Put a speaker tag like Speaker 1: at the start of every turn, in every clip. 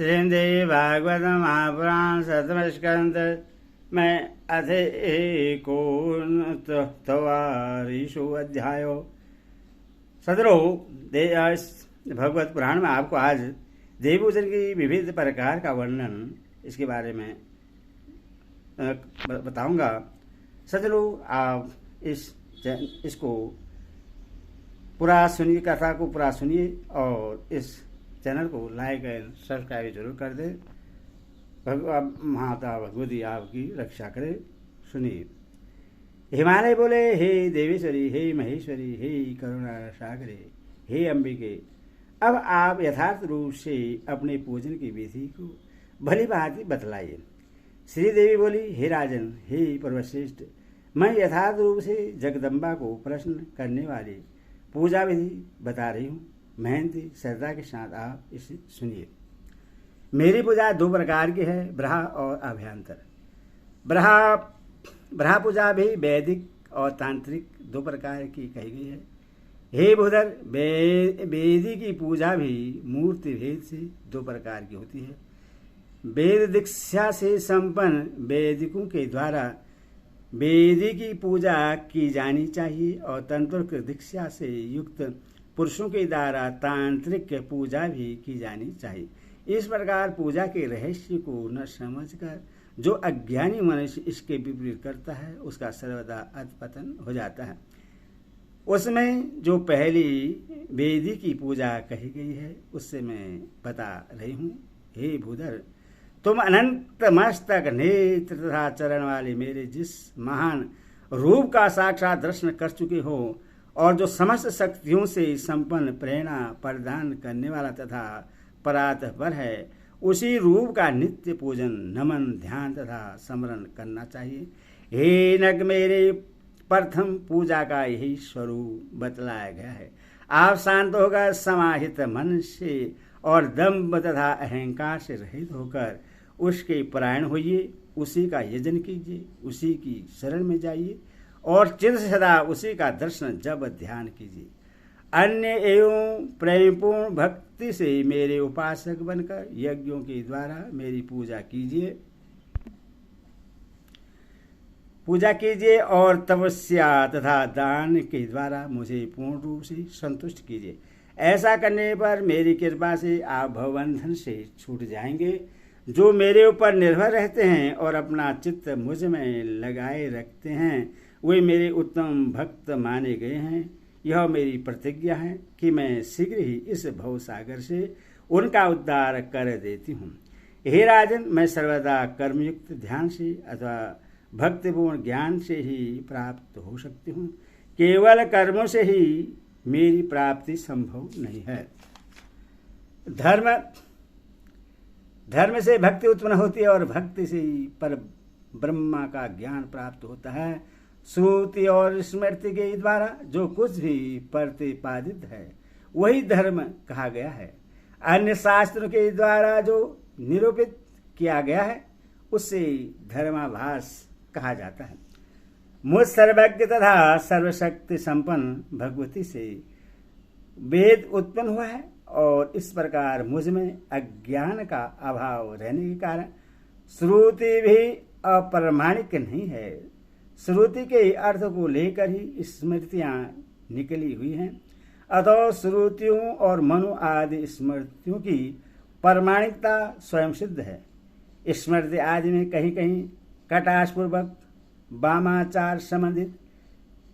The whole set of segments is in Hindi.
Speaker 1: श्रीदेवी भागवत महापुराण शतमस्कंद में अथे एकोनवारिशो अध्यायो। सदरो भगवत पुराण में आपको आज देवी पूजन की विविध प्रकार का वर्णन इसके बारे में बताऊंगा। सदरो आप इसको पूरा सुनिए, कथा को पूरा सुनिए और इस चैनल को लाइक एंड सब्सक्राइब जरूर कर दें। माता भगवती आपकी रक्षा करे। सुनिए। हिमालय बोले, हे देवेश्वरी, हे महेश्वरी, हे करुणा सागरे, हे अंबिके, अब आप यथार्थ रूप से अपने पूजन की विधि को भली भांति बतलाइए। श्री देवी बोली, हे राजन, हे पर्वश्रेष्ठ, मैं यथार्थ रूप से जगदम्बा को प्रश्न करने वाली पूजा विधि बता रही हूँ। मेहनती श्रद्धा के साथ आप इसे सुनिए। मेरी पूजा दो प्रकार की है, ब्रहा और अभ्यंतर। ब्रहा पूजा भी वैदिक और तांत्रिक दो प्रकार की कही गई है। हे भूधर, वेदी की पूजा भी मूर्ति भेद से दो प्रकार की होती है। वेद दीक्षा से संपन्न वैदिकों के द्वारा वेदी की पूजा की जानी चाहिए और तंत्र दीक्षा से युक्त पुरुषों के द्वारा तांत्रिक पूजा भी की जानी चाहिए। इस प्रकार पूजा के रहस्य को न समझकर जो अज्ञानी मनुष्य इसके विपरीत करता है उसका सर्वदा अधपतन हो जाता है। उसमें जो पहली वेदी की पूजा कही गई है उससे मैं बता रही हूँ। हे भूधर, तुम अनंत मस्तक नेत्र तथा चरण वाले मेरे जिस महान रूप का साक्षात दर्शन कर चुके हो और जो समस्त शक्तियों से संपन्न प्रेरणा प्रदान करने वाला तथा परात्पर है, उसी रूप का नित्य पूजन, नमन, ध्यान तथा स्मरण करना चाहिए। हे नग, मेरे प्रथम पूजा का यही स्वरूप बतलाया गया है। आप शांत होकर समाहित मन से और दम्भ तथा अहंकार से रहित होकर उसके परायण होइए, उसी का यजन कीजिए, उसी की शरण में जाइए और चित्त से सदा उसी का दर्शन जब ध्यान कीजिए। अन्य एवं प्रेमपूर्ण भक्ति से मेरे उपासक बनकर यज्ञों के द्वारा मेरी पूजा कीजिए और तपस्या तथा दान के द्वारा मुझे पूर्ण रूप से संतुष्ट कीजिए। ऐसा करने पर मेरी कृपा से आप भवबंधन से छूट जाएंगे। जो मेरे ऊपर निर्भर रहते हैं और अपना चित्त मुझ में लगाए रखते हैं वे मेरे उत्तम भक्त माने गए हैं। यह मेरी प्रतिज्ञा है कि मैं शीघ्र ही इस भव सागर से उनका उद्धार कर देती हूँ। हे राजन, मैं सर्वदा कर्मयुक्त ध्यान से अथवा भक्तिपूर्ण ज्ञान से ही प्राप्त हो सकती हूँ। केवल कर्मों से ही मेरी प्राप्ति संभव नहीं है। धर्म से भक्ति उत्पन्न होती है और भक्ति से ही पर ब्रह्मा का ज्ञान प्राप्त होता है। श्रुति और स्मृति के द्वारा जो कुछ भी प्रतिपादित है वही धर्म कहा गया है। अन्य शास्त्रों के द्वारा जो निरूपित किया गया है उससे धर्माभास कहा जाता है। मुझ सर्वज्ञ तथा सर्वशक्ति संपन्न भगवती से वेद उत्पन्न हुआ है और इस प्रकार मुझ में अज्ञान का अभाव रहने के कारण श्रुति भी अप्रमाणिक नहीं है। श्रुति के अर्थ को लेकर ही स्मृतियां निकली हुई हैं। अतः श्रुतियों और मनु आदि स्मृतियों की प्रमाणिकता स्वयं सिद्ध है। स्मृति आदि में कहीं कहीं कटाक्षपूर्वक वामाचार संबंधित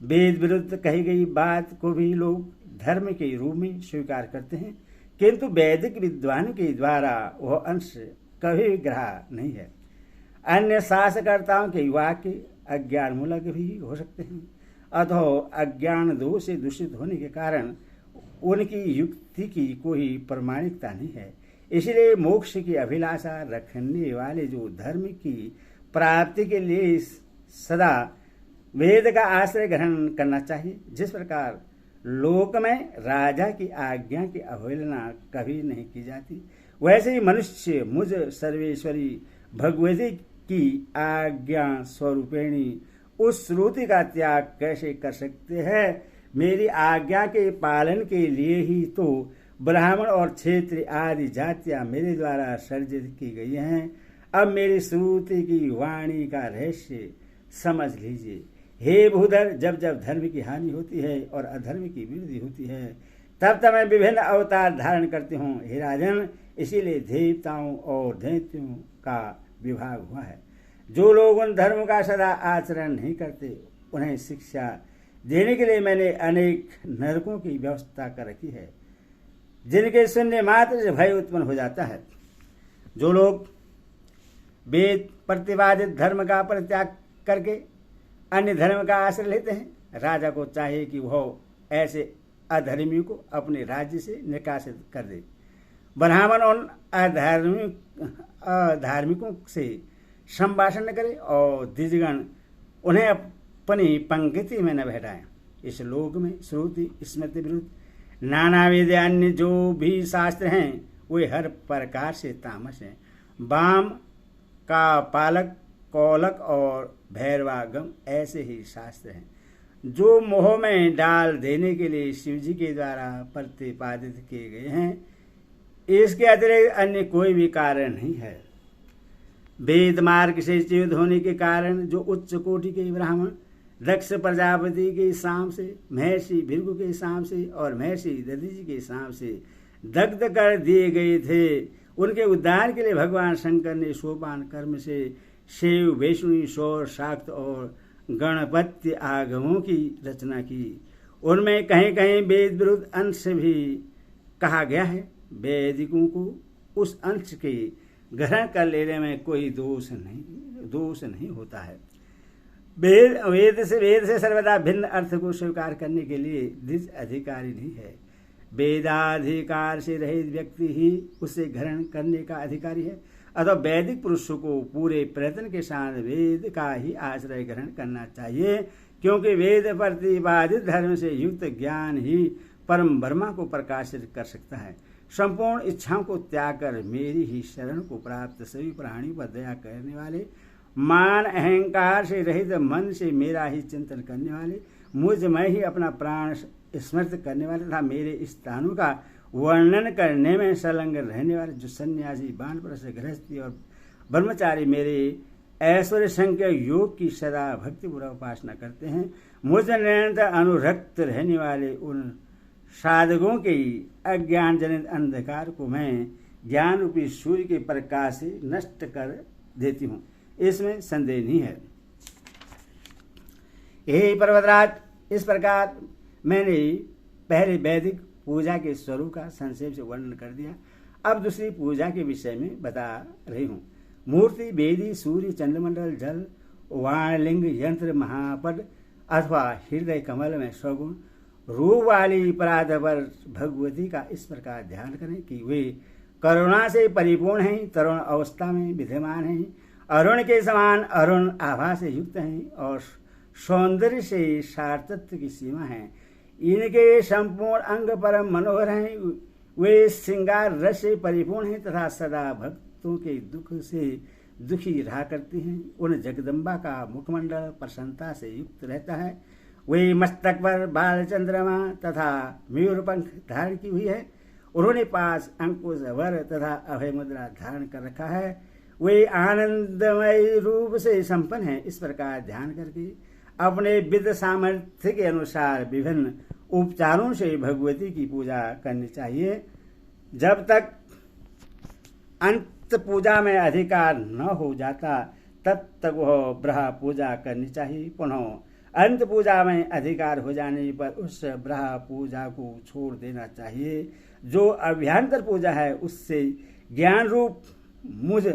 Speaker 1: वेद विरुद्ध कही गई बात को भी लोग धर्म के रूप में स्वीकार करते हैं, किंतु वैदिक विद्वानों के द्वारा वह अंश कभी ग्रह नहीं है। अन्य शास्त्रकर्ताओं के वाक्य अज्ञान मूलक भी हो सकते हैं। अतः अज्ञान दोष से दूषित होने के कारण उनकी युक्ति की कोई प्रमाणिकता नहीं है। इसलिए मोक्ष की अभिलाषा रखने वाले जो धर्म की प्राप्ति के लिए सदा वेद का आश्रय ग्रहण करना चाहिए। जिस प्रकार लोक में राजा की आज्ञा की अवहेलना कभी नहीं की जाती, वैसे ही मनुष्य मुझ सर्वेश्वरी भगवती की आज्ञा स्वरूपिणी उस श्रुति का त्याग कैसे कर सकते हैं। मेरी आज्ञा के पालन के लिए ही तो ब्राह्मण और क्षेत्रीय आदि जातियां मेरे द्वारा सर्जित की गई हैं। अब मेरी श्रुति की वाणी का रहस्य समझ लीजिए। हे भूधर, जब जब धर्म की हानि होती है और अधर्म की वृद्धि होती है, तब तब मैं विभिन्न अवतार धारण करती हूँ। हे राजन, इसीलिए देवताओं और दैत्यों का विभाग हुआ है। जो लोग उन धर्म का सदा आचरण नहीं करते, उन्हें शिक्षा देने के लिए मैंने अनेक नरकों की व्यवस्था कर रखी है, जिनके सुनने मात्र से भय उत्पन्न हो जाता है। जो लोग वेद प्रतिपादित धर्म का परित्याग करके अन्य धर्म का आश्रय लेते हैं, राजा को चाहिए कि वह ऐसे अधर्मियों को अपने राज्य से निकासित कर दे। ब्राह्मण उन अधार्मिकों से संभाषण करे और द्विजगण उन्हें अपनी पंक्ति में न बैठाएं। इस लोक में श्रुति स्मृति विरुद्ध नाना वेद अन्य जो भी शास्त्र हैं, वे हर प्रकार से तामस हैं। वाम का पालक, कौलक और भैरवागम ऐसे ही शास्त्र हैं, जो मोह में डाल देने के लिए शिव जी के द्वारा प्रतिपादित किए गए हैं। इसके अतिरिक्त अन्य कोई भी कारण नहीं है। वेद मार्ग से च्युत होने के कारण जो उच्च कोटि के ब्राह्मण दक्ष प्रजापति के शाम से, महर्षि भृगु के शाम से और महर्षि दधीचि के शाम से दग्ध कर दिए गए थे, उनके उद्धार के लिए भगवान शंकर ने सोपान कर्म से शिव, विष्णु, सौर, शाक्त और गणपत्य आगमों की रचना की। उनमें कहीं कहीं वेद विरुद्ध अंश भी कहा गया है। वैदिकों को उस अंश के ग्रहण कर लेने में कोई दोष नहीं होता है। वेद से सर्वदा भिन्न अर्थ को स्वीकार करने के लिए द्विज अधिकारी नहीं है। वेदाधिकार से रहित व्यक्ति ही उसे ग्रहण करने का अधिकारी है। अतः वैदिक पुरुषों को पूरे प्रयत्न के साथ वेद का ही आश्रय ग्रहण करना चाहिए, क्योंकि वेद प्रतिपादित धर्म से युक्त ज्ञान ही परम ब्रह्मा को प्रकाशित कर सकता है। संपूर्ण इच्छाओं को त्याग कर मेरी ही शरण को प्राप्त सभी प्राणियों पर दया करने वाले, मान अहंकार से रहित मन से मेरा ही चिंतन करने वाले, मुझ में ही अपना प्राण स्मृत करने वाले तथा मेरे स्थानों का वर्णन करने में संलग्न रहने वाले, जो सन्यासी, वानप्रस्थ, गृहस्थी और ब्रह्मचारी मेरे ऐश्वर्य संख्य योग की सदा भक्तिपूर्वक उपासना करते हैं, मुझ निरंतर अनुरक्त रहने वाले उन साधकों के अज्ञान जनित अंधकार को मैं ज्ञान रूपी सूर्य के प्रकाश से नष्ट कर देती हूँ, इसमें संदेह नहीं है। हे पर्वतराज, इस प्रकार मैंने पहले वैदिक पूजा के स्वरूप का संक्षेप से वर्णन कर दिया। अब दूसरी पूजा के विषय में बता रही हूँ। मूर्ति, वेदी, सूर्य, चंद्रमंडल, जल, वाणलिंग, यंत्र, महापद अथवा हृदय कमल में सगुण रूप वाली पराधपर भगवती का इस प्रकार ध्यान करें कि वे करुणा से परिपूर्ण हैं, तरुण अवस्था में विद्यमान हैं, अरुण के समान अरुण आभा से युक्त हैं और सौंदर्य से सार्थत्व की सीमा है। इनके संपूर्ण अंग परम मनोहर हैं। वे श्रृंगार रस से परिपूर्ण हैं तथा सदा भक्तों के दुख से दुखी रहा करती हैं। उन जगदम्बा का मुखमंडल प्रसन्नता से युक्त रहता है। वे मस्तक पर बाल चंद्रमा तथा मयूर पंख धारण की हुई है। उन्होंने पास अंकुश, वर तथा अभय मुद्रा धारण कर रखा है। वे आनंदमय रूप से संपन्न हैं। इस प्रकार ध्यान करके अपने विद्य सामर्थ्य के अनुसार विभिन्न उपचारों से भगवती की पूजा करनी चाहिए। जब तक अंत पूजा में अधिकार न हो जाता, तब तक वह ब्रह्म पूजा करनी चाहिए। पुनः अंत पूजा में अधिकार हो जाने पर उस ब्रह्म पूजा को छोड़ देना चाहिए। जो अभ्यंतर पूजा है, उससे ज्ञान रूप मुझ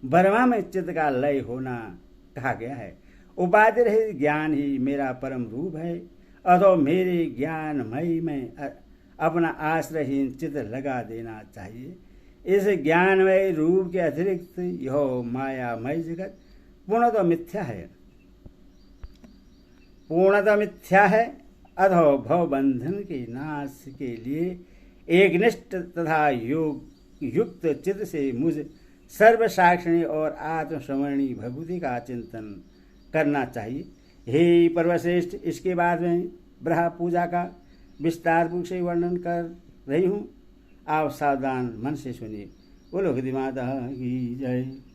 Speaker 1: ब्रह्मा में चित्त का लय होना कहा गया है। उपाधि रहित ज्ञान ही मेरा परम रूप है। अतः मेरे ज्ञानमय में अपना आश्रयहीन चित्त लगा देना चाहिए। इस ज्ञानमय रूप के अतिरिक्त यह मायामय जगत पूर्णतः मिथ्या है। अतः भव बंधन के नाश के लिए एकनिष्ठ तथा योग युक्त चित्त से मुझ सर्वसाक्षिणी और आत्मस्मरणी भगवती का चिंतन करना चाहिए। हे पर्वश्रेष्ठ, इसके बाद में ब्रह्म पूजा का विस्तार रूप से वर्णन कर रही हूँ। आप सावधान मन से सुनिए। बोलो गीता माता की जय।